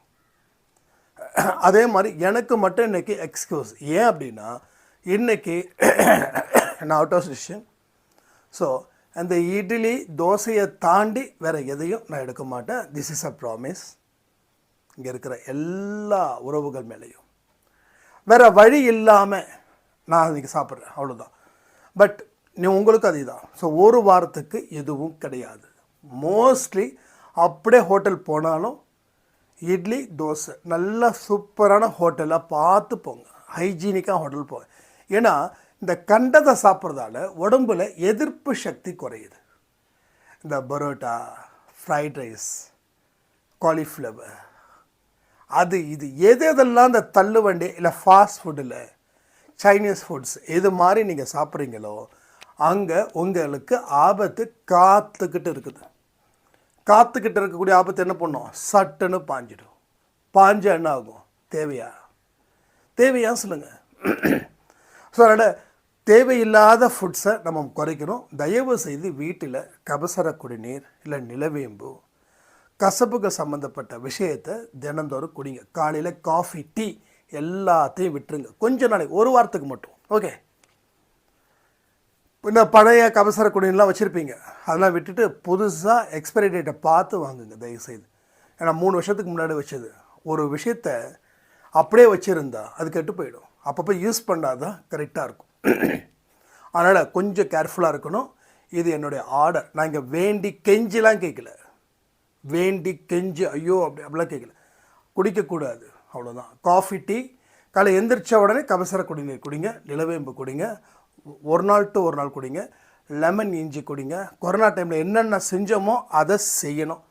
அதே மாதிரி எனக்கு மட்டும் இன்றைக்கி எக்ஸ்கியூஸ். ஏன் அப்படின்னா இன்றைக்கி நான் அவுட் ஆஃப் ஸ்டேஷன். ஸோ அந்த இட்லி தோசையை தாண்டி வேறு எதையும் நான் எடுக்க மாட்டேன். This is a promise. இங்கே இருக்கிற எல்லா உறவுகள் மேலேயும் வேறு வழி இல்லாமல் நான் இன்றைக்கி சாப்பிட்றேன், அவ்வளோதான். பட் உங்களுக்கு அதுதான். ஸோ ஒரு வாரத்துக்கு எதுவும் கிடையாது. மோஸ்ட்லி அப்படியே ஹோட்டல் போனாலும் இட்லி தோசை நல்ல சூப்பரான ஹோட்டலாக பார்த்து போங்க, ஹைஜீனிக்காக ஹோட்டல் போங்க. ஏன்னா இந்த கண்டதை சாப்பிட்றதால உடம்புல எதிர்ப்பு சக்தி குறையுது. இந்த பரோட்டா, ஃப்ரைட் ரைஸ், காலிஃப்ளவர், அது இது எதெல்லாம் இந்த தள்ளுவண்டி இல்லை ஃபாஸ்ட் ஃபுட்டில் சைனீஸ் ஃபுட்ஸ் இது மாதிரி நீங்கள் சாப்பிட்றீங்களோ அங்கே உங்களுக்கு ஆபத்து காத்துக்கிட்டு இருக்குது. காத்துக்கிட்டு இருக்கக்கூடிய ஆபத்து என்ன பண்ணும், சட்டுன்னு பாஞ்சிடும். பாஞ்சு என்ன ஆகும், தேவையா சொல்லுங்கள். ஸோ அதனால் தேவையில்லாத ஃபுட்ஸை நம்ம குறைக்கணும். தயவு செய்து வீட்டில் கபசர குடிநீர் இல்லை நிலவேம்பு கசப்புகள் சம்மந்தப்பட்ட விஷயத்தை தினந்தோறும் குடிங்க. காலையில் காஃபி டீ எல்லாத்தையும் விட்டுருங்க கொஞ்ச நாளைக்கு, ஒரு வாரத்துக்கு மட்டும். ஓகே, இந்த பழைய கபசர குடிநீர்லாம் வச்சுருப்பீங்க, அதெல்லாம் விட்டுட்டு புதுசாக எக்ஸ்பைரி டேட்டை பார்த்து வாங்குங்க தயவுசெய்து. ஏன்னா 3 வருஷத்துக்கு முன்னாடி வச்சது ஒரு விஷயத்தை அப்படியே வச்சுருந்தா அது கெட்டு போயிடும். அப்பப்போ யூஸ் பண்ணால் தான் கரெக்டாக இருக்கும். அதனால் கொஞ்சம் கேர்ஃபுல்லாக இருக்கணும். இது என்னுடைய ஆர்டர். நான் இங்கே வேண்டி கெஞ்சிலாம் கேட்கல, வேண்டி கெஞ்சி ஐயோ அப்படிலாம் கேட்கல. குடிக்கக்கூடாது, அவ்வளோதான். காஃபி டீ காலை எந்திரிச்ச உடனே கபசர குடிநீர் குடிங்க, நிலவேம்பு குடிங்க, ஒரு நாள் டு ஒரு நாள் குடிங்க, லெமன் இஞ்சி குடிங்க. கொரோனா டைமில் என்னென்ன செஞ்சோமோ அதை செய்யணும்.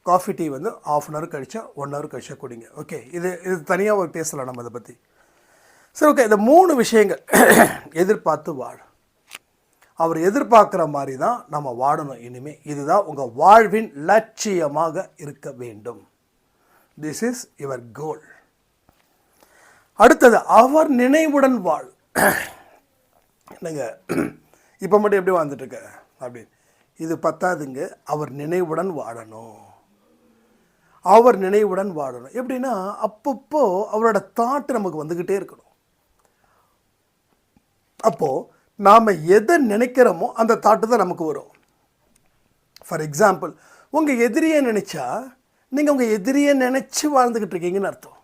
காஃபி டீ ½ அன் ஹவர் கழிச்சா 1 ஹவர் கழிச்சா குடிங்க. ஓகே, இது தனியாக ஒரு பேசலாம் நம்ம அதை பற்றி. சரி, ஓகே, இந்த 3 விஷயங்கள் எதிர்பார்த்து வாழ, அவர் எதிர்பார்க்குற மாதிரி தான் நம்ம வாழணும். இனிமேல் இதுதான் உங்கள் வாழ்வின் லட்சியமாக இருக்க வேண்டும். This is your goal. அடுத்தது அவர் நினைவுடன் வாழ். என்னங்க இப்போ மட்டும் எப்படி வாழ்ந்துட்டுருக்க அப்படின்னு, இது பத்தாதுங்க. அவர் நினைவுடன் வாழணும். அவர் நினைவுடன் வாழணும் எப்படின்னா அப்பப்போ அவரோட தாட் நமக்கு வந்துக்கிட்டே இருக்கணும். அப்போது நாம் எதை நினைக்கிறோமோ அந்த தாட்டு தான் நமக்கு வரும். ஃபார் எக்ஸாம்பிள், உங்கள் எதிரியை நினச்சா நீங்கள் உங்கள் எதிரியை நினச்சி வாழ்ந்துக்கிட்டு இருக்கீங்கன்னு அர்த்தம்.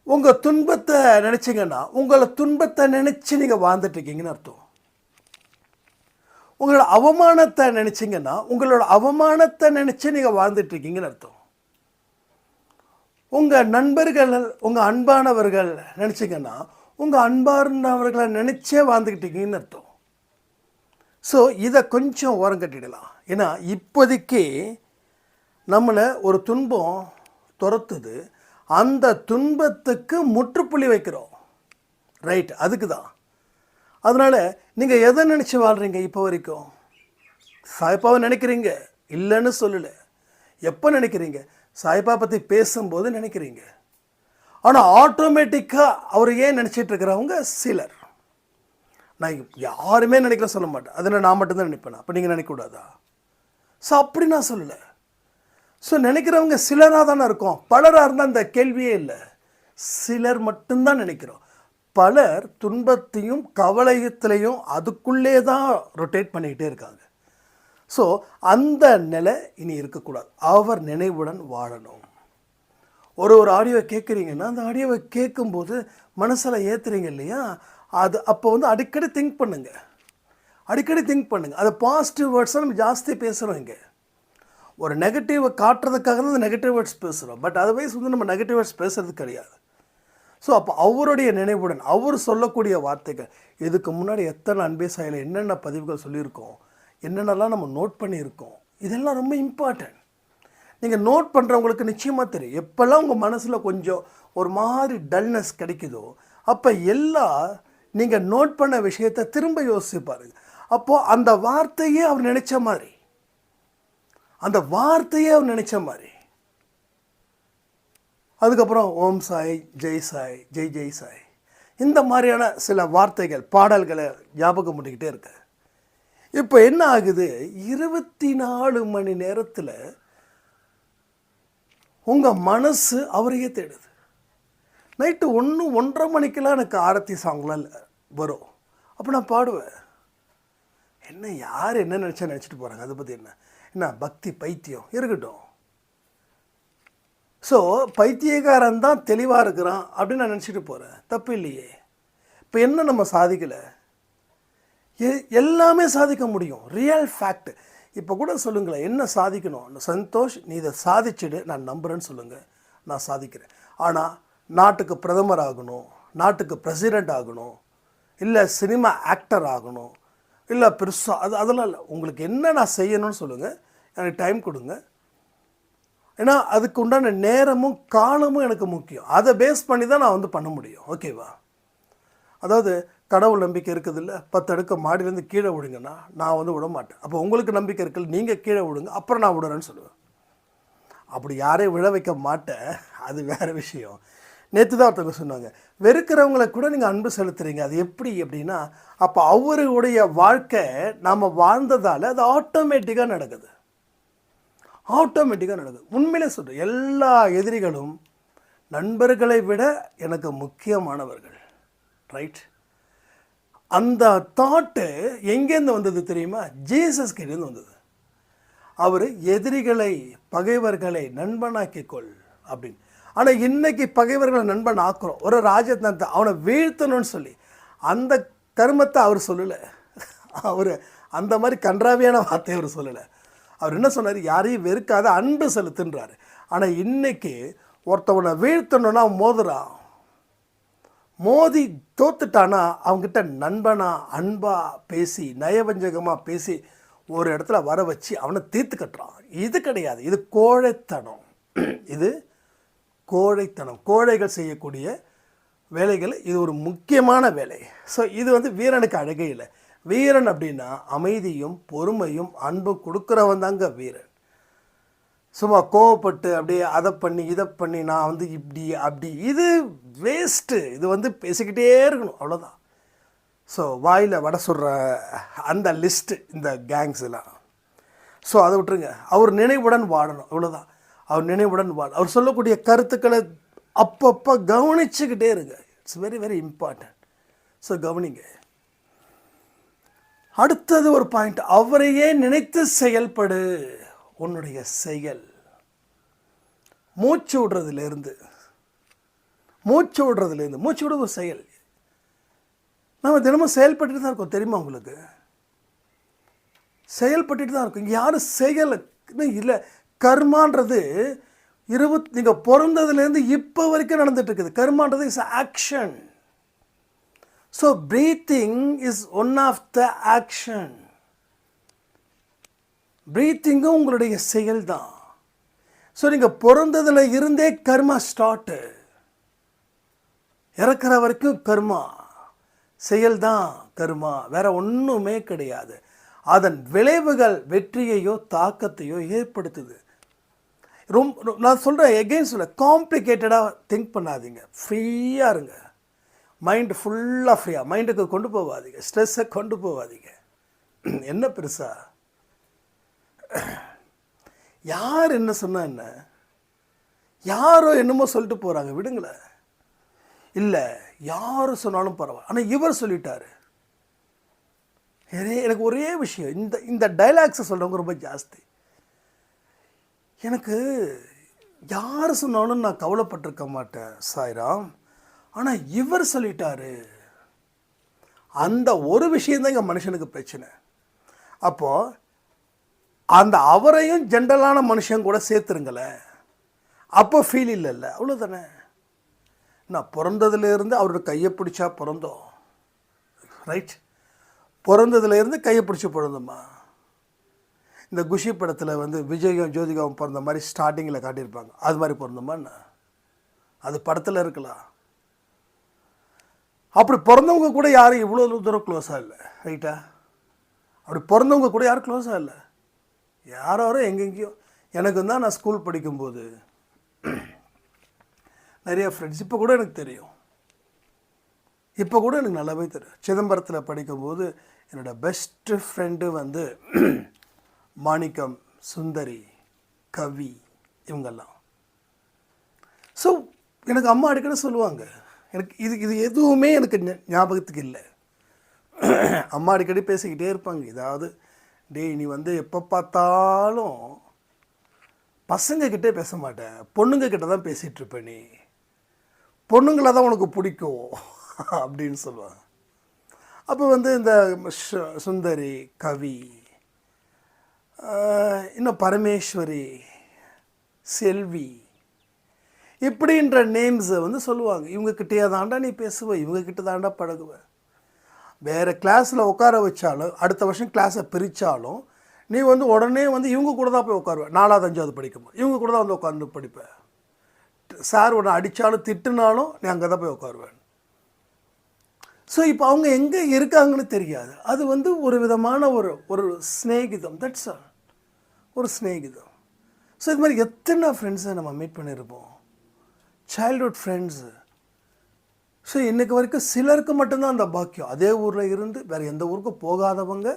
உங்கள் துன்பத்தை நினச்சிங்கன்னா உங்களை துன்பத்தை நினச்சி நீங்கள் வாழ்ந்துட்டுருக்கீங்கன்னு அர்த்தம். உங்களோட அவமானத்தை நினச்சிங்கன்னா உங்களோட அவமானத்தை நினச்சி நீங்கள் வாழ்ந்துட்டுருக்கீங்கன்னு அர்த்தம். உங்கள் நண்பர்கள், உங்கள் அன்பானவர்கள் நினச்சிங்கன்னா உங்கள் அன்பானவர்களை நினச்சே வாழ்ந்துக்கிட்டீங்கன்னு அர்த்தம். ஸோ இதை கொஞ்சம் ஓரம் கட்டிடலாம். ஏன்னா இப்போதைக்கு நம்மளை ஒரு துன்பம் துரத்துது, அந்த துன்பத்துக்கு முற்றுப்புள்ளி வைக்கிறோம். ரைட், அதுக்கு தான். அதனால் நீங்கள் எதை நினச்சி வாழ்கிறீங்க இப்போ வரைக்கும்? சாய்பாவை நினைக்கிறீங்க, இல்லைன்னு சொல்லலை. எப்போ நினைக்கிறீங்க? சாய்பா பற்றி பேசும்போது நினைக்கிறீங்க. ஆனால் ஆட்டோமேட்டிக்காக அவர் ஏன் நினச்சிட்டு இருக்கிறவங்க சிலர். நான் யாருமே நினைக்கிற சொல்ல மாட்டேன், அதில் நான் மட்டும்தான் நினைப்பேன். அப்போ நீங்கள் நினைக்கக்கூடாதா? ஸோ அப்படி நான் சொல்லலை. ஸோ நினைக்கிறவங்க சிலராக தானே இருக்கும். பலராக இருந்தால் அந்த கேள்வியே இல்லை. சிலர் மட்டும்தான் நினைக்கிறோம். பலர் துன்பத்தையும் கவலையத்திலையும் அதுக்குள்ளே தான் ரொட்டேட் பண்ணிக்கிட்டே இருக்காங்க. ஸோ அந்த நிலை இனி இருக்கக்கூடாது. அவர் நினைவுடன் வாழணும். ஒரு ஆடியோவை கேட்குறீங்கன்னா அந்த ஆடியோவை கேட்கும்போது மனசில் ஏற்றுறீங்க இல்லையா, அது அப்போ வந்து அடிக்கடி திங்க் பண்ணுங்கள், அடிக்கடி திங்க் பண்ணுங்கள். அதை பாசிட்டிவ் வேர்ட்ஸை நம்ம ஜாஸ்தி பேசுகிறோம். இங்கே ஒரு நெகட்டிவை காட்டுறதுக்காக தான் அந்த நெகட்டிவ் வேர்ட்ஸ் பேசுகிறோம். பட் அதர்வைஸ் வந்து நம்ம நெகட்டிவ் வேர்ட்ஸ் பேசுறது கிடையாது. ஸோ அப்போ அவருடைய நினைவுடன் அவர் சொல்லக்கூடிய வார்த்தைகள், இதுக்கு முன்னாடி எத்தனை அன்பே சாயில் என்னென்ன பதிவுகள் சொல்லியிருக்கோம், என்னென்னலாம் நம்ம நோட் பண்ணியிருக்கோம், இதெல்லாம் ரொம்ப இம்பார்ட்டன்ட். நீங்கள் நோட் பண்ணுறவங்களுக்கு நிச்சயமாக தெரியும். எப்போல்லாம் உங்கள் மனசில் கொஞ்சம் ஒரு மாதிரி டல்னஸ் கிடைக்குதோ அப்போ எல்லாம் நீங்கள் நோட் பண்ண விஷயத்தை திரும்ப யோசிச்சு பாருங்க. அப்போது அந்த வார்த்தையே அவர் நினச்ச மாதிரி, அந்த வார்த்தையே அவர் நினச்ச மாதிரி. அதுக்கப்புறம் ஓம் சாய், ஜெய் சாய், ஜெய் ஜெய் சாய், இந்த மாதிரியான சில வார்த்தைகள் பாடல்களை ஞாபகம் பண்ணிக்கிட்டே இருக்கு. இப்போ என்ன ஆகுது, 24 மணி நேரத்தில் உங்கள் மனசு அவரையே தேடுது. நைட்டு 1-1:30 மணிக்கெல்லாம் எனக்கு ஆரத்தி சாங்லாம் வரும். அப்போ நான் பாடுவேன். என்ன யார் என்ன நினச்சிட்டு போகிறாங்க, அதை பற்றி என்ன பக்தி பைத்தியம் இருக்கட்டும். ஸோ பைத்தியக்காரன் தான் தெளிவாக இருக்கிறான் அப்படின்னு நான் நினச்சிட்டு போகிறேன், தப்பு இல்லையே. இப்போ என்ன நம்ம சாதிக்கலை, எல்லாமே சாதிக்க முடியும். Real fact. இப்போ கூட சொல்லுங்களேன், என்ன சாதிக்கணும், சந்தோஷ் நீ இதை சாதிச்சுடு நான் நம்புகிறேன்னு சொல்லுங்கள், நான் சாதிக்கிறேன். ஆனால் நாட்டுக்கு பிரதமர் ஆகணும், நாட்டுக்கு பிரசிடெண்ட் ஆகணும், இல்லை சினிமா ஆக்டர் ஆகணும், இல்லை பெருசாக அதெல்லாம் இல்லை. உங்களுக்கு என்ன நான் செய்யணும்னு சொல்லுங்கள், எனக்கு டைம் கொடுங்க. ஏன்னா அதுக்கு உண்டான நேரமும் காலமும் எனக்கு முக்கியம். அதை பேஸ் பண்ணி தான் நான் வந்து பண்ண முடியும். ஓகேவா? அதாவது கடவுள் நம்பிக்கை இருக்குது இல்லை, 10 அடுக்கு மாடியிலேருந்து கீழே விடுங்கன்னா நான் வந்து விட மாட்டேன். அப்போ உங்களுக்கு நம்பிக்கை இருக்குல்ல, நீங்கள் கீழே விடுங்க, அப்புறம் நான் விடுறேன்னு சொல்லுவேன். அப்படி யாரையும் விழ வைக்க மாட்டேன், அது வேறு விஷயம். நேற்று தான் ஒருத்தவங்க சொன்னாங்க, வெறுக்கிறவங்களை கூட நீங்கள் அன்பு செலுத்துறீங்க, அது எப்படி அப்படின்னா, அப்போ அவருடைய வாழ்க்கை நாம் வாழ்ந்ததால் அது ஆட்டோமேட்டிக்காக நடக்குது, ஆட்டோமேட்டிக்காக நடக்குது. உண்மையிலே சொல்கிறேன், எல்லா எதிரிகளும் நண்பர்களை விட எனக்கு முக்கியமானவர்கள். ரைட்? அந்த தாட்டு எங்கேருந்து வந்தது தெரியுமா? ஜீசஸ் கிட்டேருந்து வந்தது. அவர் எதிரிகளை பகைவர்களை நண்பனாக்கிக்கொள் அப்படின்னு. ஆனால் இன்னைக்கு பகைவர்களை நண்பன் ஆக்குறோம். ஒரு ராஜதந்திரத்தை அவனை வீழ்த்தணும்னு சொல்லி அந்த கர்மத்தை அவர் சொல்லலை. அவர் அந்த மாதிரி கன்றாவியான வார்த்தையை அவர் சொல்லலை. அவர் என்ன சொன்னார், யாரையும் வெறுக்காத அன்பு செலுத்துன்றார். ஆனால் இன்னைக்கு ஒருத்தவனை வீழ்த்தணுன்னா மோதுறான், மோதி தோத்துட்டானா அவங்ககிட்ட நண்பனா அன்பாக பேசி நயவஞ்சகமாக பேசி ஒரு இடத்துல வர வச்சு அவனை தீர்த்து கட்டுறான். இது கிடையாது, இது கோழைத்தனம். இது கோழைத்தனம், கோழைகள் செய்யக்கூடிய வேலைகள். இது ஒரு முக்கியமான வேலை. ஸோ இது வந்து வீரனுக்கு அழகே இல்லை. வீரன் அப்படின்னா அமைதியும் பொறுமையும் அன்பும் கொடுக்குறவன் தாங்க வீரன். சும்மா கோவப்பட்டு அப்படியே அதை பண்ணி இதை பண்ணி நான் வந்து இப்படி அப்படி, இது வேஸ்ட்டு. இது வந்து பேசிக்கிட்டே இருக்கணும், அவ்வளோதான். ஸோ வாயில் வடை சொல்கிற அந்த லிஸ்ட்டு இந்த கேங்ஸ் எல்லாம். ஸோ அதை விட்டுருங்க. அவர் நினைவுடன் வாழணும், அவ்வளோதான். அவர் நினைவுடன் அவர் சொல்லக்கூடிய கருத்துக்களை அப்பப்போ கவனிச்சுக்கிட்டே இருங்க. It's very very important. So கவனிங்க. அடுத்தது ஒரு பாயிண்ட், அவரையே நினைத்து செயல்படு. உன்னுடைய செயல் மூச்சு விடுறதுலேருந்து மூச்சு விடுறது ஒரு செயல். நம்ம தினமும் செயல்பட்டு தான் இருக்கோம், தெரியுமா உங்களுக்கு? செயல்பட்டு தான் இருக்கும். இங்கே யாரும் செயல் இல்லை. கர்மான்றது நீங்கள் பிறந்ததுலேருந்து இப்போ வரைக்கும் நடந்துட்டு இருக்குது. கர்மான்றது is action. So breathing is one of the action. பிரீத்திங்கும் உங்களுடைய செயல் தான். ஸோ நீங்கள் பிறந்ததில் இருந்தே கர்மா ஸ்டார்ட்டு, இறக்குற வரைக்கும் கர்மா செயல் தான். கர்மா வேற ஒன்றுமே கிடையாது. அதன் விளைவுகள் வெற்றியையோ தாக்கத்தையோ ஏற்படுத்துது. நான் சொல்கிறேன், எகெயின் சொல்ல, காம்ப்ளிகேட்டடாக திங்க் பண்ணாதீங்க, ஃப்ரீயாக இருங்க. மைண்டு ஃபுல்லாக ஃப்ரீயாக, மைண்டுக்கு கொண்டு போகாதீங்க, ஸ்ட்ரெஸ்ஸை கொண்டு போகாதீங்க. என்ன பெருசா யார் என்ன சொன்னா என்ன, யாரோ என்னமோ சொல்லிட்டு போகிறாங்க, விடுங்களேன். இல்லை யார் சொன்னாலும் பரவாயில்ல, ஆனால் இவர் சொல்லிட்டாரு. எனக்கு ஒரே விஷயம், இந்த டைலாக்ஸை சொல்கிறவங்க ரொம்ப ஜாஸ்தி. எனக்கு யார் சொன்னாலும் நான் கவலைப்பட்டிருக்க மாட்டேன் சாய்ராம். ஆனால் இவர் சொல்லிட்டாரு. அந்த ஒரு விஷயந்தான் இங்கே மனுஷனுக்கு பிரச்சனை. அப்போது அந்த அவரையும் ஜென்ரலான மனுஷன் கூட சேர்த்துருங்களேன், அப்போ ஃபீல் இல்லைல்ல, அவ்வளோதானே. நான் பிறந்ததுலேருந்து அவரோட கையை பிடிச்சா பிறந்தோம், ரைட்? பிறந்ததுலேருந்து கையை பிடிச்சி பிறந்தோம்மா. இந்த குஷி படத்தில் வந்து விஜயும் ஜோதிகாவும் பிறந்த மாதிரி ஸ்டார்டிங்கில் காட்டியிருப்பாங்க, அது மாதிரி பிறந்தோமான்னு. அது படத்தில் இருக்கலாம். அப்படி பிறந்தவங்க கூட யாரும் இவ்வளோ தூரம் க்ளோஸாக இல்லை, ரைட்டா? அப்படி பிறந்தவங்க கூட யாரும் க்ளோஸாக இல்லை, யாரோ எங்கெங்கேயோ. எனக்கு தான் நான் ஸ்கூல் படிக்கும்போது நிறைய ஃப்ரெண்ட்ஸ் இப்போ கூட எனக்கு தெரியும், இப்போ கூட எனக்கு நல்லாவே தெரியும். சிதம்பரத்தில் படிக்கும்போது என்னோடய பெஸ்ட்டு ஃப்ரெண்டு வந்து மாணிக்கம், சுந்தரி, கவி, இவங்கெல்லாம். ஸோ எனக்கு அம்மா அடிக்கடி சொல்லுவாங்க, எனக்கு இது எதுவுமே எனக்கு ஞாபகத்துக்கு இல்லை. அம்மா அடிக்கடி பேசிக்கிட்டே இருப்பாங்க, இதாவது டேய் நீ வந்து எப்போ பார்த்தாலும் பசங்கக்கிட்டே பேச மாட்டேன், பொண்ணுங்கக்கிட்ட தான் பேசிகிட்ருப்ப, நீ பொண்ணுங்களை தான் உனக்கு பிடிக்கும் அப்படின்னு சொல்லுவாங்க. அப்போ வந்து இந்த சுந்தரி, கவி, இன்னும் பரமேஸ்வரி, செல்வி, இப்படின்ற நேம்ஸை வந்து சொல்லுவாங்க. இவங்கக்கிட்டே தாண்டா நீ பேசுவ, இவங்கக்கிட்ட தாண்டா பழகுவ. வேறு கிளாஸில் உட்கார வச்சாலும், அடுத்த வருஷம் கிளாஸை பிரித்தாலும் நீ வந்து உடனே வந்து இவங்க கூட தான் போய் உட்காருவேன். 4வது 5வது படிக்கும்போது இவங்க கூட தான் வந்து உட்காந்து படிப்பேன். சார் உடனே அடித்தாலும் திட்டுனாலும் நீ அங்கே தான் போய் உட்காருவேன். ஸோ இப்போ அவங்க எங்கே இருக்காங்கன்னு தெரியாது. அது வந்து ஒரு விதமான ஒரு ஸ்நேகிதம், தட்ஸ் ஆல், ஒரு ஸ்நேகிதம். ஸோ இது மாதிரி எத்தனை ஃப்ரெண்ட்ஸை நம்ம மீட் பண்ணியிருப்போம், சைல்ட்ஹுட் ஃப்ரெண்ட்ஸு. ஸோ இன்றைக்கு வரைக்கும் சிலருக்கு மட்டும்தான் அந்த பாக்கியம், அதே ஊரில் இருந்து வேறு எந்த ஊருக்கும் போகாதவங்க,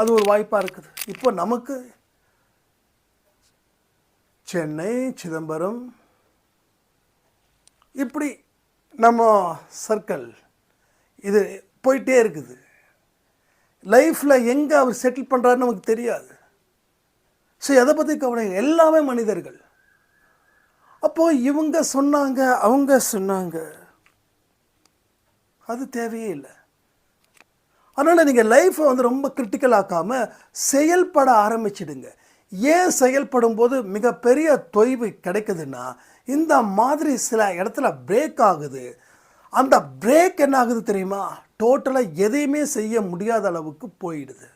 அது ஒரு வாய்ப்பாக இருக்குது. இப்போ நமக்கு சென்னை, சிதம்பரம், இப்படி நம்ம சர்க்கிள் இது போயிட்டே இருக்குது. லைஃப்பில் எங்கே அவர் செட்டில் பண்ணுறாருன்னு நமக்கு தெரியாது. ஸோ எதை பற்றி கவலை, எல்லாமே மனிதர்கள். அப்போது இவங்க சொன்னாங்க, அவங்க சொன்னாங்க, அது தேவையே இல்லை. அதனால் நீங்கள் லைஃப்பை வந்து ரொம்ப கிரிட்டிக்கல் ஆக்காமல் செயல்பட ஆரம்பிச்சிடுங்க. ஏன் செயல்படும் போது மிகப்பெரிய தொய்வு கிடைக்குதுன்னா, இந்த மாதிரி சில இடத்துல பிரேக் ஆகுது. அந்த பிரேக் என்ன ஆகுது தெரியுமா, டோட்டலாக எதையுமே செய்ய முடியாத அளவுக்கு போயிடுது.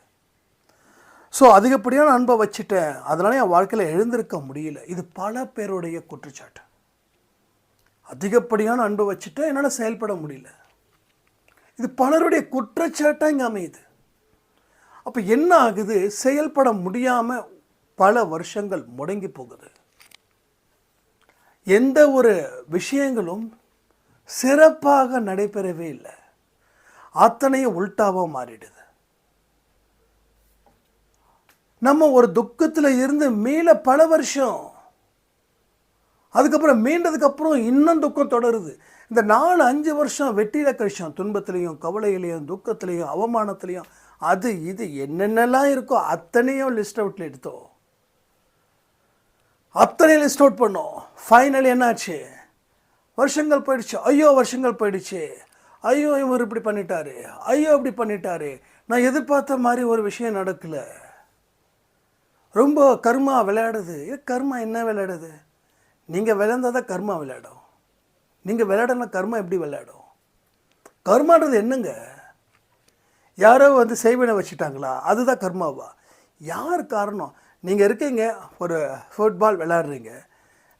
ஸோ அதிகப்படியான அன்பை வச்சுட்டேன், அதனால என் வாழ்க்கையில் எழுந்திருக்க முடியல. இது பல பேருடைய குற்றச்சாட்டு. அதிகப்படியான அன்பை வச்சுட்டேன், என்னால் செயல்பட முடியல. இது பலருடைய குற்றச்சாட்டாக இங்கே அமையுது. அப்போ என்ன ஆகுது, செயல்பட முடியாமல் பல வருஷங்கள் முடங்கி போகுது. எந்த ஒரு விஷயங்களும் சிறப்பாக நடைபெறவே இல்லை, அத்தனையும் உல்டாவாக மாறிடுது. நம்ம ஒரு துக்கத்தில் இருந்து மீள பல வருஷம், அதுக்கப்புறம் மீண்டதுக்கப்புறம் இன்னும் துக்கம் தொடருது. இந்த 4-5 வருஷம் வெட்டியில் கழிச்சோம், துன்பத்திலையும் கவலையிலையும் துக்கத்திலையும் அவமானத்திலையும், அது இது என்னென்னலாம் இருக்கோ அத்தனையும் லிஸ்ட் அவுட்டில் எடுத்தோம், அத்தனையும் லிஸ்ட் அவுட் பண்ணோம். ஃபைனல் என்னாச்சு, வருஷங்கள் போயிடுச்சு. ஐயோ வருஷங்கள் போயிடுச்சு, ஐயோ இவர் இப்படி பண்ணிட்டாரு, ஐயோ இப்படி பண்ணிட்டாரு, நான் எதிர்பார்த்த மாதிரி ஒரு விஷயம் நடக்கலை, ரொம்ப கர்மா விளையாடுது. கர்மா என்ன விளையாடுது, நீங்கள் விளையாண்டால் தான் கர்மா விளையாடும், நீங்கள் விளையாடனா கர்மா எப்படி விளையாடும்? கர்மான்றது என்னங்க, யாரோ வந்து செய்வினை வச்சுட்டாங்களா, அதுதான் கர்மாவா? யார் காரணம்? நீங்கள் இருக்கீங்க, ஒரு ஃபுட்பால் விளையாடுறீங்க,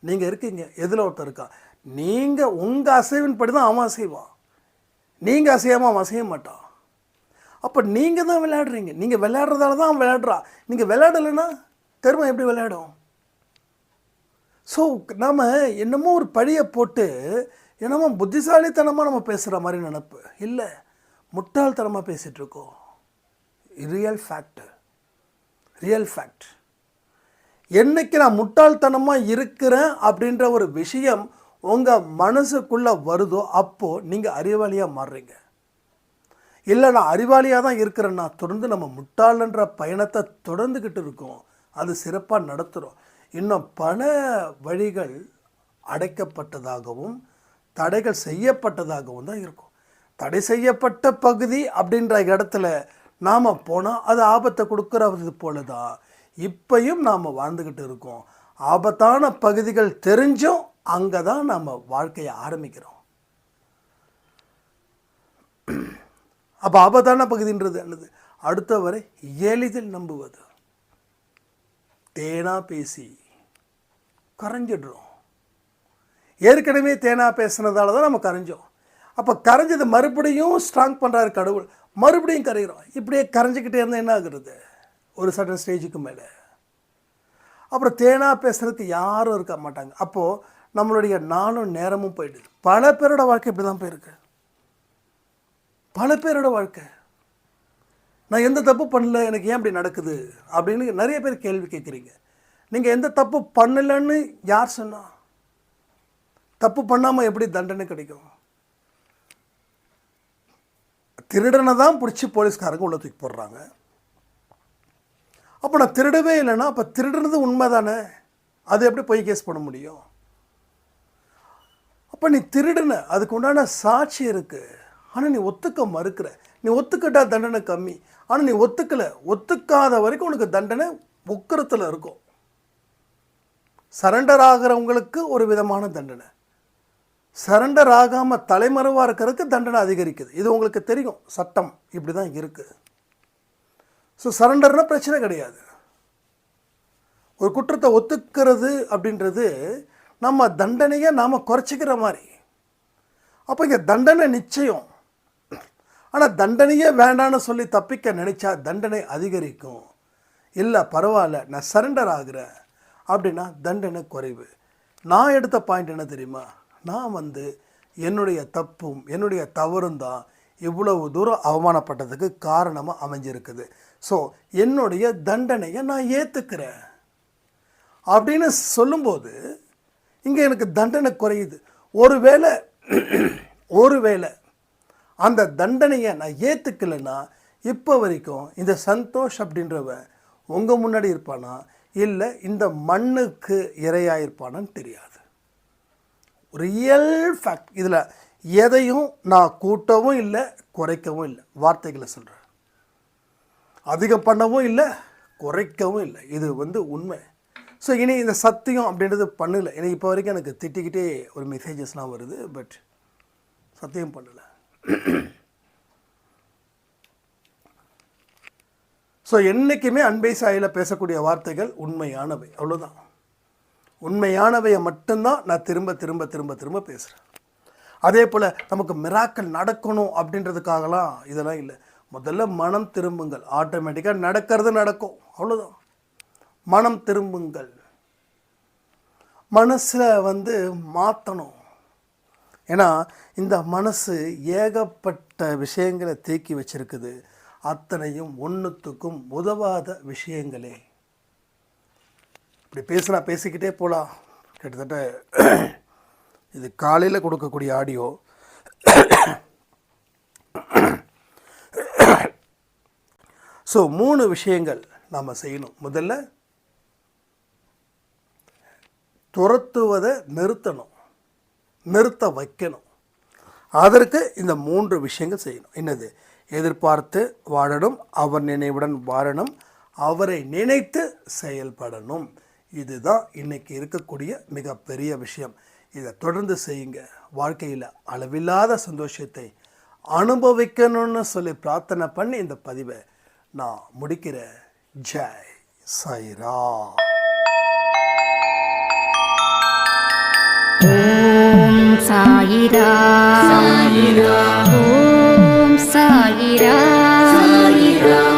நீங்கள் இருக்கீங்க, எதில் ஒருத்தர் இருக்கா, நீங்கள் உங்கள் அசைவின் படி தான் அவன் அசைவான், நீங்கள் அசையாமல் அவன் அசைய மாட்டான். அப்போ நீங்கள் தான் விளையாடுறீங்க, நீங்கள் விளையாடுறதால தான் அவன் விளையாடுறான். நீங்கள் விளையாடலைன்னா கர்மா எப்படி விளையாடும்? ஸோ நாம் என்னமோ ஒரு பழியை போட்டு என்னமோ புத்திசாலித்தனமாக நம்ம பேசுகிற மாதிரி நினப்பு இல்லை, முட்டாள்தனமாக பேசிகிட்ருக்கோம். Real fact, real fact. என்னைக்கு நான் முட்டாள்தனமாக இருக்கிறேன் அப்படின்ற ஒரு விஷயம் உங்கள் மனசுக்குள்ளே வருதோ அப்போது நீங்கள் அறிவாளியாக மாறுறீங்க. இல்லை நான் அறிவாளியாக தான் இருக்கிறேன்னா தொடர்ந்து நம்ம முட்டாள்ன்ற பயணத்தை தொடர்ந்துக்கிட்டு இருக்கோம், அது சிறப்பாக நடத்துகிறோம். இன்னும் பல வழிகள் அடைக்கப்பட்டதாகவும் தடைகள் செய்யப்பட்டதாகவும் தான் இருக்கும். தடை செய்யப்பட்ட பகுதி அப்படின்ற இடத்துல நாம் போனால் அது ஆபத்தை கொடுக்குறது போல தான் இப்பையும் நாம் வாழ்ந்துக்கிட்டு இருக்கோம். ஆபத்தான பகுதிகள் தெரிஞ்சும் அங்கே தான் நம்ம வாழ்க்கையை ஆரம்பிக்கிறோம். அப்போ ஆபத்தான பகுதின்றது என்னது? அடுத்தவரை எளிதில் நம்புவது. தேனா பேசி கரைஞ்சிடுறோம். ஏற்கனவே தேனா பேசுனதால தான் நம்ம கரைஞ்சோம். அப்போ கரைஞ்சது மறுபடியும் ஸ்ட்ராங் பண்ணுறாரு கடவுள், மறுபடியும் கரைகிறோம். இப்படியே கரைஞ்சிக்கிட்டே இருந்தால் என்ன ஆகுறது? ஒரு சடன் ஸ்டேஜுக்கு மேலே அப்புறம் தேனா பேசுறதுக்கு யாரும் இருக்க மாட்டாங்க. அப்போது நம்மளுடைய நாளும் நேரமும் போயிடுது. பல பேரோட வாழ்க்கை இப்படி தான் போயிருக்கு. பல பேரோட வாழ்க்கை, நான் எந்த தப்பு பண்ணல, எனக்கு ஏன் இப்படி நடக்குது அப்படின்னு நிறைய பேர் கேள்வி கேட்குறீங்க. நீங்கள் எந்த தப்பு பண்ணலைன்னு யார் சொன்னா? தப்பு பண்ணாமல் எப்படி தண்டனை கிடைக்கும்? திருடனை தான் பிடிச்சி போலீஸ்காரங்க உள்ள தூக்கி போடுறாங்க. அப்போ நான் திருடவே இல்லைன்னா அப்போ திருடுனது உண்மை தானே, அது எப்படி போய் கேஸ் பண்ண முடியும்? அப்போ நீ திருடுன, அதுக்கு உண்டான சாட்சி இருக்குது, ஆனால் நீ ஒத்துக்க மறுக்கிற. நீ ஒத்துக்கிட்டா தண்டனை கம்மி, ஆனால் நீ ஒத்துக்கலை. ஒத்துக்காத வரைக்கும் உனக்கு தண்டனை உக்கிரத்தில் இருக்கும். சரண்டர் ஆகிறவங்களுக்கு ஒரு விதமான தண்டனை, சரண்டர் ஆகாமல் தலைமறைவாக இருக்கிறதுக்கு தண்டனை அதிகரிக்குது. இது உங்களுக்கு தெரியும், சட்டம் இப்படி தான் இருக்குது. ஸோ சரண்டர்னால் பிரச்சனை கிடையாது. ஒரு குற்றத்தை ஒத்துக்கிறது அப்படின்றது நம்ம தண்டனையை நாம் குறைச்சிக்கிற மாதிரி. அப்போ இங்கே தண்டனை நிச்சயம், ஆனால் தண்டனையே வேண்டான்னு சொல்லி தப்பிக்க நினச்சா தண்டனை அதிகரிக்கும். இல்லை பரவாயில்ல நான் சரண்டர் ஆகிறேன் அப்படின்னா தண்டனை குறைவு. நான் எடுத்த பாயிண்ட் என்ன தெரியுமா? நான் என்னுடைய தப்பும் என்னுடைய தவறும் தான் இவ்வளவு தூரம் அவமானப்பட்டதுக்கு காரணமாக அமைஞ்சிருக்குது. ஸோ என்னுடைய தண்டனையை நான் ஏற்றுக்கிறேன் அப்படின்னு சொல்லும்போது இங்கே எனக்கு தண்டனை குறையுது. ஒருவேளை அந்த தண்டனையை நான் ஏற்றுக்கலைன்னா இப்போ வரைக்கும் இந்த சந்தோஷ் அப்படின்றவன் உங்கள் முன்னாடி இருப்பானா இல்லை இந்த மண்ணுக்கு இரையாக இருப்பானான்னு தெரியாது. Real fact. இதில் எதையும் நான் கூட்டவும் இல்லை குறைக்கவும் இல்லை, வார்த்தைகளை சொல்கிறேன். அதிகம் பண்ணவும் இல்லை குறைக்கவும் இல்லை, இது உண்மை. ஸோ இனி இந்த சத்தியம் அப்படின்றது பண்ணலை. எனக்கு இப்போ வரைக்கும் எனக்கு திட்டிக்கிட்டே ஒரு மெசேஜஸ்லாம் வருது, பட் சத்தியம் பண்ணலை. ஸோ என்றைக்குமே அன்பை சாயில் பேசக்கூடிய வார்த்தைகள் உண்மையானவை, அவ்வளோதான். உண்மையானவையை மட்டும்தான் நான் திரும்ப திரும்ப திரும்ப திரும்ப பேசுகிறேன். அதே போல் நமக்கு மிராக்கள் நடக்கணும் அப்படின்றதுக்காகலாம் இதெல்லாம் இல்லை. முதல்ல மனம் திரும்புங்கள், ஆட்டோமேட்டிக்காக நடக்கிறது நடக்கும், அவ்வளோதான். மனம் திரும்புங்கள், மனசில் மாற்றணும். ஏன்னா இந்த மனசு ஏகப்பட்ட விஷயங்களை தேக்கி வச்சிருக்குது, அத்தனையும் ஒன்றுத்துக்கும் உதவாத விஷயங்களே. இப்படி பேசுனா பேசிக்கிட்டே போகலாம். கிட்டத்தட்ட இது காலையில் கொடுக்கக்கூடிய ஆடியோ. ஸோ 3 விஷயங்கள் நாம் செய்யணும். முதல்ல துரத்துவதை நிறுத்த வைக்கணும். அதற்கு இந்த 3 விஷயங்கள் செய்யணும். என்னது? எதிர்பார்த்து வாழணும், அவர் நினைவுடன் வாழணும், அவரை நினைத்து செயல்படணும். இதுதான் இன்னைக்கு இருக்கக்கூடிய மிகப்பெரிய விஷயம். இதை தொடர்ந்து செய்யுங்க. வாழ்க்கையில் அளவில்லாத சந்தோஷத்தை அனுபவிக்கணும்னு சொல்லி பிரார்த்தனை பண்ணி இந்த பதிவை நான் முடிக்கிறேன். ஜெய் சாய்ராம். ஓம் சாய்ராம். சாய்ராம். ஓம் சாய்ராம். சாய்ராம்.